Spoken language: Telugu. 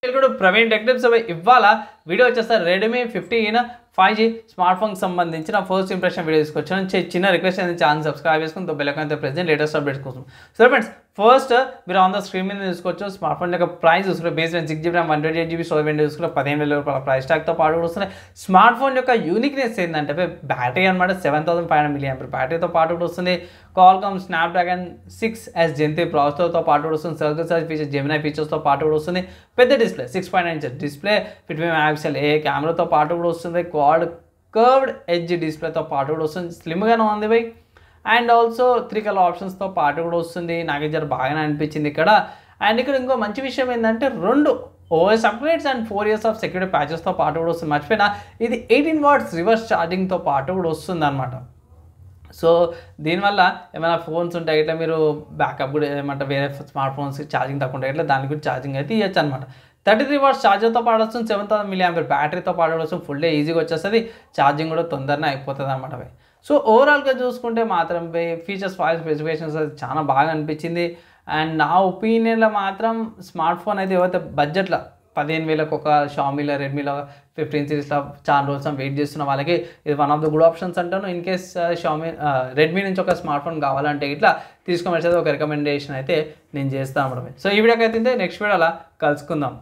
కూడా ప్రవీణ్ టెక్ టిప్స్ ఇవాళ వీడియో వచ్చేస్తారు రెడ్మీ 15 5G స్మార్ట్ ఫోన్ సంబంధించిన ఫస్ట్ ఇంప్రెషన్ వీడియో తీసుకొచ్చాను. చిన్న రిక్వెస్ట్ అనేది ఛానల్ సబ్స్క్రైబ్ చేసుకుని బెల్ ఐకాన్ తో ప్రెస్ లేటెస్ట్ అప్డేట్స్ కోసం. సో ఫ్రెండ్స్ ఫస్ట్ మీరు ఆన్ ద స్క్రీన్ మీద తీసుకోవచ్చు. స్మార్ట్ ఫోన్ యొక్క ప్రైస్ చూసుకుంటే base 6GB RAM 128GB storage చూసుకుంటే 15,000 రూపాయల ప్రైస్ ట్యాగ్ తో పాటు వస్తున్నాయి. స్మార్ట్ ఫోన్ యొక్క యూనిక్నెస్ ఏంటంటే బ్యాటరీ అనమాట 7500 mAh బ్యాటరీతో పాటు వస్తుంది. Qualcomm Snapdragon 6S Gen 3 ప్రాసెసర్తో పాటు వస్తుంది. సర్కిల్ సైజ్ ఫీచర్ జెమినై ఫీచర్స్తో పాటు వస్తుంది. పెద్ద డిస్ప్లే 6.9 ఇంచ్ డిస్ప్లే 50 మెగాపిక్సెల్ ఏ కెమెరాతో పాటు కూడా వస్తుంది. క్వాడ్ కర్వ్డ్ ఎడ్జ్ డిస్ప్లేతో పాటు కూడా వస్తుంది. స్లిమ్గానే ఉంది బై అండ్ ఆల్సో 3 కలర్ ఆప్షన్స్తో పాటు కూడా వస్తుంది. నాకు జర బాగానే అనిపించింది ఇక్కడ. అండ్ ఇక్కడ ఇంకో మంచి విషయం ఏంటంటే 2 OS upgrades and 4 years of security ప్యాచెస్తో పాటు కూడా వస్తుంది. మర్చిపోయినా ఇది 18 watts రివర్స్ ఛార్జింగ్తో పాటు కూడా వస్తుంది అనమాట. సో దీనివల్ల ఏమైనా ఫోన్స్ ఉంటాయి ఇట్లా మీరు బ్యాకప్ కూడా ఏమంటే వేరే స్మార్ట్ ఫోన్స్ ఛార్జింగ్ తక్కువ ఉంటాయి ఇట్లా దానికి కూడా ఛార్జింగ్ అయితే ఇవ్వచ్చు అనమాట. 33 watts ఛార్జర్తో పాటు వస్తుంది. 7000 mAh బ్యాటరీతో పాటు వస్తుంది. ఫుల్ డే ఈజీగా వచ్చేస్తుంది. ఛార్జింగ్ కూడా తొందరనే అయిపోతుంది అనమాట. సో ఓవరాల్గా చూసుకుంటే మాత్రం ఫీచర్స్ ఫైల్ స్పెసిఫికేషన్స్ అది చాలా బాగా అనిపించింది. అండ్ నా ఒపీనియన్లో మాత్రం స్మార్ట్ ఫోన్ అయితే ఏవైతే బడ్జెట్లో 15,000 ఒక షామీలో రెడ్మీలో 15 సిరీస్లో చాలా రోజులు వెయిట్ చేస్తున్న వాళ్ళకి ఇది one of the good options అంటాను. ఇన్ కేస్ రెడ్మీ నుంచి ఒక స్మార్ట్ ఫోన్ కావాలంటే ఇట్లా తీసుకోమని ఒక రికమెండేషన్ అయితే నేను చేస్తాను. సో ఈ వీడియోకి అయితే నెక్స్ట్ వీడియోలో కలుసుకుందాం.